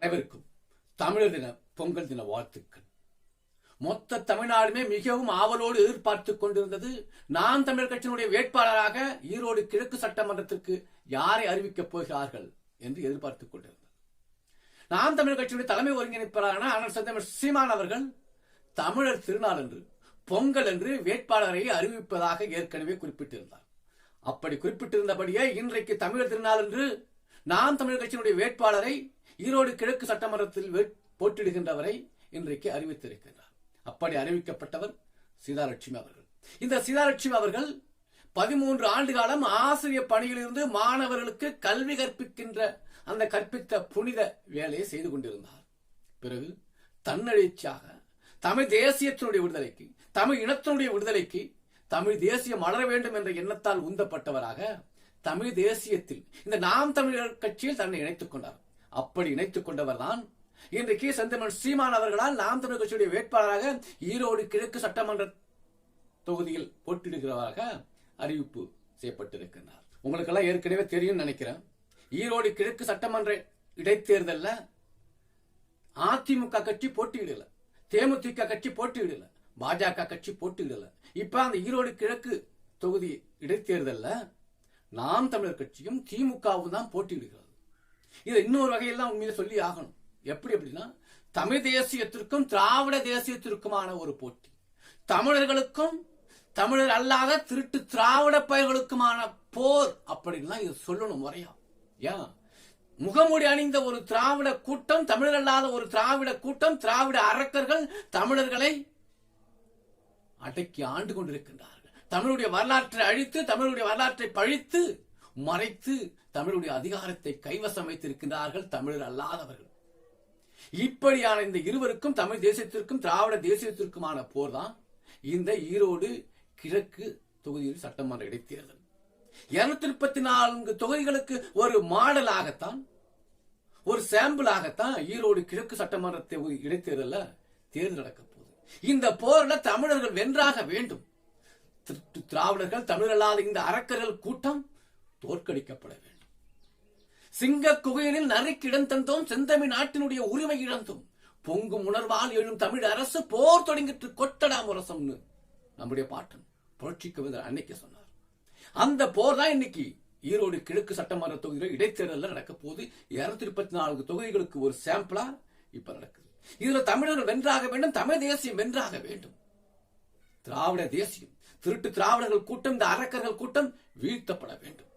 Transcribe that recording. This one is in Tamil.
அனைவருக்கும் தமிழர் தின பொங்கல் தின வாழ்த்துக்கள். மொத்த தமிழ்நாடுமே மிகவும் ஆவலோடு எதிர்பார்த்துக் கொண்டிருந்தது. நாம் தமிழர் கட்சியினுடைய வேட்பாளராக ஈரோடு கிழக்கு சட்டமன்றத்திற்கு யாரை அறிவிக்கப் போகிறார்கள் என்று எதிர்பார்த்துக் கொண்டிருந்தது. நாம் தமிழர் கட்சியினுடைய தலைமை ஒருங்கிணைப்பாளரான அண்ணன் செந்தமிழ் சீமான் அவர்கள் தமிழர் திருநாள் என்று பொங்கல் என்று வேட்பாளரை அறிவிப்பதாக ஏற்கனவே குறிப்பிட்டிருந்தார். அப்படி குறிப்பிட்டிருந்தபடியே இன்றைக்கு தமிழர் திருநாள் என்று நாம் தமிழர் கட்சியினுடைய வேட்பாளரை ஈரோடு கிழக்கு சட்டமன்றத்தில் போட்டியிடுகின்றவரை இன்றைக்கு அறிவித்திருக்கின்றார். அப்படி அறிவிக்கப்பட்டவர் சீதாலட்சுமி அவர்கள். இந்த சீதாலட்சுமி அவர்கள் 13 ஆண்டு காலம் ஆசிரியர் பணியிலிருந்து மாணவர்களுக்கு கல்வி கற்பிக்கின்ற அந்த கற்பித்த புனித வேலையை செய்து கொண்டிருந்தார். பிறகு தன்னெழுச்சியாக தமிழ் தேசியத்தினுடைய விடுதலைக்கு, தமிழ் இனத்தினுடைய விடுதலைக்கு, தமிழ் தேசியம் மலர வேண்டும் என்ற எண்ணத்தால் உந்தப்பட்டவராக தமிழ் தேசியத்தில் இந்த நாம் தமிழர் கட்சியில் தன்னை இணைத்துக் கொண்டார். அப்படி இணைத்துக் கொண்டவர் தான் இன்றைக்கு செந்தமிழ் சீமான் அவர்களால் நாம் தமிழர் கட்சியுடைய வேட்பாளராக ஈரோடு கிழக்கு சட்டமன்ற தொகுதியில் போட்டியிடுகிறவராக அறிவிப்பு செய்யப்பட்டிருக்கிறார். உங்களுக்கெல்லாம் ஏற்கனவே தெரியும் நினைக்கிறேன். ஈரோடு கிழக்கு சட்டமன்ற இடைத்தேர்தல்ல அதிமுக கட்சி போட்டியிடல, தேமுதிக கட்சி போட்டியிடல, பாஜக கட்சி போட்டியிடல. இப்ப அந்த ஈரோடு கிழக்கு தொகுதி இடைத்தேர்தல்ல நாம் தமிழர் கட்சியும் திமுகவும் தான் போட்டியிடுகிறது. இதை இன்னொரு வகையெல்லாம் உண்மையில சொல்லி ஆகணும். எப்படி அப்படின்னா, தமிழ் தேசியத்திற்கும் திராவிட தேசியத்திற்குமான ஒரு போட்டி, தமிழர்களுக்கும் தமிழர் அல்லாத திருட்டு திராவிட பயிர்களுக்குமான போர் அப்படின்லாம் இது சொல்லணும் முறையா. ஏன் முகமூடி அணிந்த ஒரு திராவிட கூட்டம், தமிழர் அல்லாத ஒரு திராவிட கூட்டம், திராவிட அரக்கர்கள் தமிழர்களை அடக்கி ஆண்டு கொண்டிருக்கின்றார்கள். தமிழுடைய வரலாற்றை அழித்து, தமிழுடைய வரலாற்றை பழித்து மறைத்து தமிழுடைய அதிகாரத்தை கைவசம் வைத்திருக்கின்றார்கள் தமிழர் அல்லாதவர்கள். இப்படியான இந்த இருவருக்கும், தமிழ் தேசியத்திற்கும் திராவிட தேசியத்திற்குமான போர் தான் இந்த ஈரோடு கிழக்கு தொகுதியில் சட்டமன்ற இடைத்தேர்தல். 234 தொகுதிகளுக்கு ஒரு மாடலாகத்தான், ஒரு சாம்பிளாகத்தான் ஈரோடு கிழக்கு சட்டமன்ற இடைத்தேர்தல தேர்தல் நடக்க போகுது. இந்த போர்ல தமிழர்கள் வென்றாக வேண்டும். திராவிடர்கள், தமிழல்லாத இந்த அரக்கர்கள் கூட்டம் தோற்கடிக்கப்பட வேண்டும். சிங்க குகையினில் நறுக்கிடம் தந்தோம், செந்தமிழ் நாட்டினுடைய உரிமை இழந்தோம், பொங்கும் உணர்வால் எழும் தமிழ் அரசு போர் தொடங்கிட்டு கொட்டடா முரசம்னு நம்முடைய பாட்டன் புரட்சி கவிஞர் அன்னைக்கு சொன்னார். அந்த போர் தான் இன்னைக்கு ஈரோடு கிழக்கு சட்டமன்ற தொகுதியில் இடைத்தேர்தல் நடக்க போது. 234 தொகுதிகளுக்கு ஒரு சாம்பிளா இப்ப நடக்குது. இதுல தமிழர்கள் வென்றாக வேண்டும், தமிழ் தேசியம் வென்றாக வேண்டும். திராவிட தேசியம், திருட்டு திராவிடர்கள் கூட்டம், இந்த அரக்கர்கள் கூட்டம் வீழ்த்தப்பட வேண்டும்.